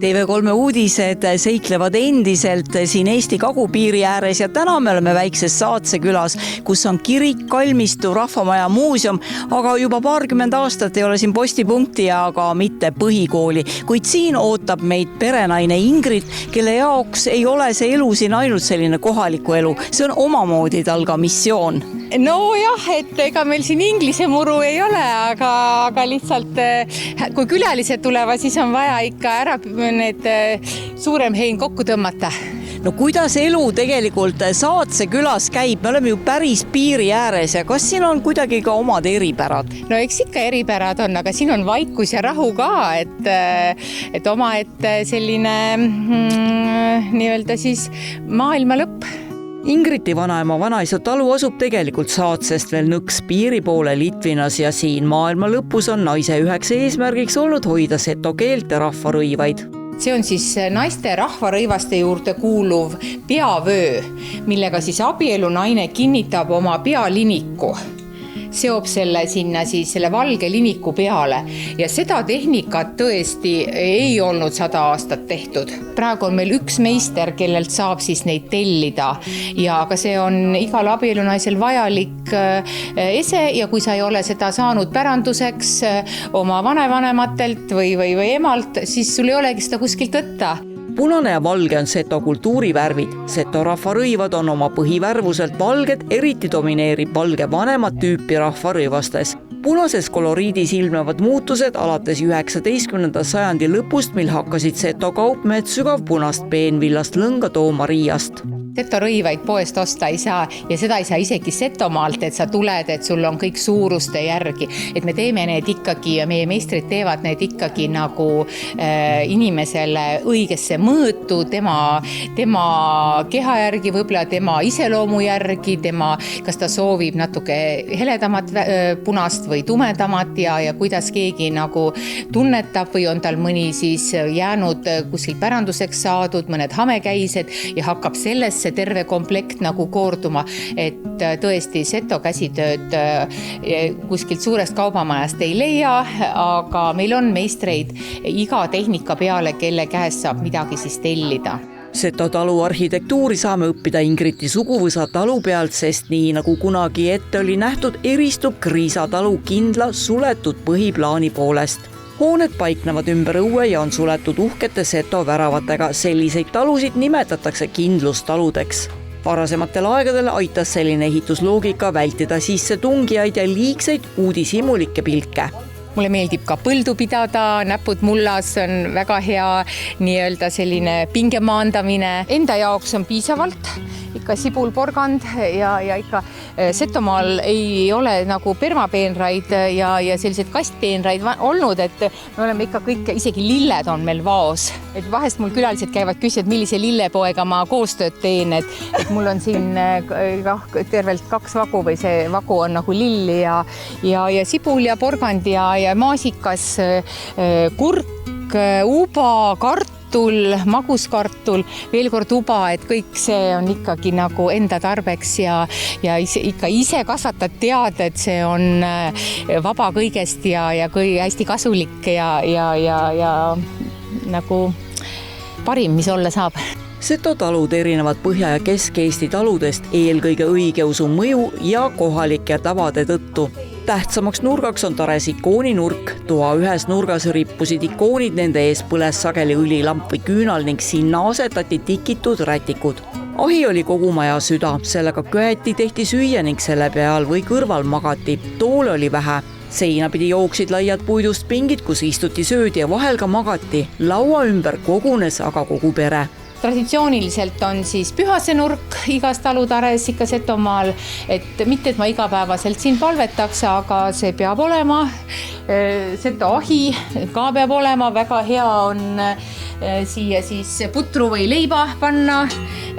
TV3 uudised seiklevad endiselt siin Eesti kagupiiri ääres ja täna me oleme väikses Saatsekülas, kus on kirik, kalmistu, rahvamaja, muuseum, aga juba paarkümmend aastat ei ole siin postipunkti ja ka mitte põhikooli. Kuid siin ootab meid perenaine Ingrid, kelle jaoks ei ole see elu siin ainult selline kohaliku elu. See on omamoodi tal ka missioon. No jah, et ega meil siin inglise muru ei ole, aga lihtsalt kui külalised tulevad, siis on vaja ikka ära need suurem hein kokku tõmmata. No kuidas elu tegelikult Saatsekülas käib? Me oleme ju päris piiri ääres ja kas siin on kuidagi ka omad eripärad? No eks ikka eripärad on, aga siin on vaikus ja rahu ka, et omaette selline nii-öelda siis maailma lõpp. Ingriti vanaema vanaisa talu asub tegelikult Saatsest veel nõks piiri poole Litvinas ja siin maailma lõpus on naise üheks eesmärgiks olnud hoida seto keelt ja rahvarõivaid. See on siis naiste rahvarõivaste juurde kuuluv peavöö, millega siis abielunaine kinnitab oma pealiniku. Seob selle sinna siis selle valge liniku peale ja seda tehnikat tõesti ei olnud 100 aastat tehtud. Praegu on meil üks meister, kellelt saab siis neid tellida ja aga see on igal abielunaisel vajalik ese ja kui sa ei ole seda saanud päranduseks oma vanevanematelt või emalt, siis sul ei olegi seda kuskilt võtta. Punane ja valge on seto kultuurivärvid. Seto rahvarõivad on oma põhivärvuselt valged, eriti domineerib valge vanemat tüüpi rahvarõivastes. Punases koloriidis ilmnevad muutused alates 19. sajandi lõpust, mil hakkasid seto kaupmehed sügavpunast peenvillast lõnga tooma Riiast. Seto rõivaid poest osta ei saa ja seda ei saa isegi Setomaalt, et sa tuled, et sul on kõik suuruste järgi. Et me teeme need ikkagi ja meie meistrid teevad need ikkagi nagu inimesele õigesse mõõtu, tema keha järgi, võib-olla tema iseloomu järgi, kas ta soovib natuke heledamat punast või tumedamat ja kuidas keegi nagu tunnetab või on tal mõni siis jäänud kuskil päranduseks saadud, mõned hamekäised ja hakkab sellest see terve komplekt nagu koorduma, et tõesti seto käsitööd kuskilt suurest kaubamajast ei leia, aga meil on meistreid iga tehnika peale, kelle käest saab midagi siis tellida. Seto talu arhitektuuri saame õppida Ingriti suguvõsa talu pealt, sest nii nagu kunagi ette oli nähtud, eristub Kriisa talu kindla suletud põhiplaani poolest. Hooned paiknevad ümber õue ja on suletud uhkete seto väravatega. Selliseid talusid nimetatakse kindlustaludeks. Varasematel aegadel aitas selline ehitusloogika vältida sisse tungijaid ja liigseid uudishimulikke pilke. Mulle meeldib ka põldu pidada, näpud mullas on väga hea nii-öelda selline pingemaandamine. Enda jaoks on piisavalt ikka sibulporgand ja ikka Setomaal ei ole nagu permapeenraid ja sellised kastpeenraid olnud, et me oleme ikka kõik, isegi lilled on meil vaos. Et vahest mul külalised käivad küsivad, millise lillepoega ma koostööd teen, et mul on siin tervelt 2 vagu või see vagu on nagu lilli ja sibul ja porgand ja maasikas, kurk, uba, kartul, maguskartul, veel kord uba, et kõik see on ikkagi nagu enda tarbeks ja ikka ise kasvatad tead, et see on vaba kõigest ja hästi kasulik ja nagu parim, mis olla saab. Seto talud erinevad Põhja- ja Kesk-Eesti taludest eelkõige õigeusu mõju ja kohalike tavade tõttu. Tähtsamaks nurgaks on tares ikooninurk. Toa ühes nurgas rippusid ikoonid, nende ees põles sageli õlilamp või küünal ning sinna asetati tikitud rätikud. Ahi oli kogu maja süda, sellega köeti, tehti süüa ning selle peal või kõrval magati. Toole oli vähe. Seina pidi jooksid laiad puidust pingid, kus istuti, söödi ja vahel ka magati. Laua ümber kogunes aga kogu pere. Traditsiooniliselt on siis pühase nurk igas talutares ikka Setomaal, et mitte, et ma igapäevaselt siin palvetaks, aga see peab olema. Seto ahi ka peab olema, väga hea on siia siis putru või leiba panna,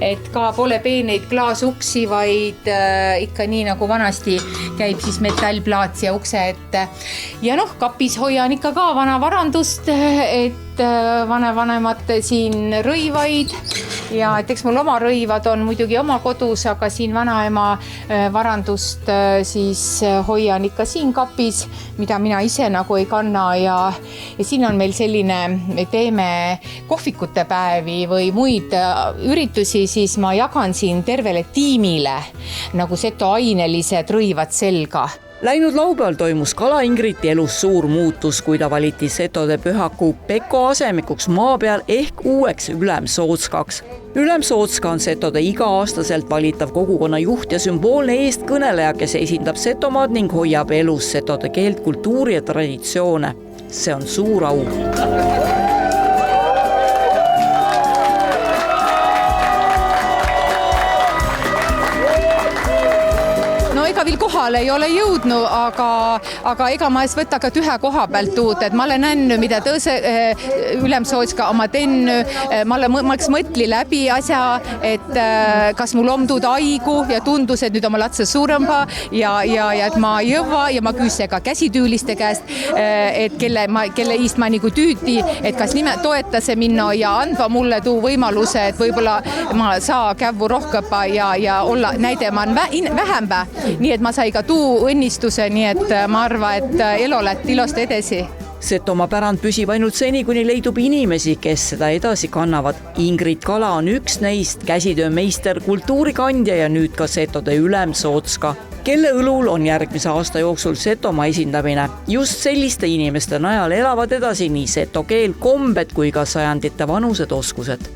et ka pole peeneid klaasuksi, vaid ikka nii nagu vanasti käib siis metallplaats ja ukse ette. Ja kapis hoian ikka ka vana varandust, et vanevanemad siin rõivaid ja et eks mul oma rõivad on muidugi oma kodus, aga siin vanaema varandust siis hoian ikka siin kapis, mida mina ise nagu ei kanna ja siin on meil selline, me teeme kohvikute päevi või muid üritusi, siis ma jagan siin tervele tiimile nagu seto ainelised rõivad selga. Läinud laupäeval toimus Kala-Ingriti elus suur muutus, kui ta valiti setode pühaku Peko asemikuks maa peal ehk uueks Ülemsootskaks. Ülemsootska on setode iga-aastaselt valitav kogukonna juht ja sümboolne eestkõneleja, kes esindab Setomaad ning hoiab elus setode keelt, kultuuri ja traditsioone. See on suur au. Ega veel kohale ei ole jõudnud, aga ega ma ees võtta ka tühe koha pealt uut, et ma olen näinud, mida tõse Ülemsootska oma tennu, ma mõtli läbi asja, et kas mul on tuud aigu ja tundus, et nüüd oma latse suurempa ja et ma jõva ja ma küsin ka käsityyliste käest, et kelle iist ma nagu tüüti, et kas nime toetase minna ja andva mulle tuu võimaluse, et võib-olla ma saa kävu rohkepa ja olla näidemaan vähempä. Nii et ma sai ka tuu õnnistuse, nii et ma arva, et elu läht ilost edasi. Setomaa pärand püsib ainult seni, kuni leidub inimesi, kes seda edasi kannavad. Ingrid Kala on üks neist, käsitöömeister, kultuurikandja ja nüüd ka setode Ülemsootska, kelle õlul on järgmise aasta jooksul Setomaa esindamine. Just selliste inimeste najal elavad edasi nii seto keel, kombed kui ka sajandite vanused oskused.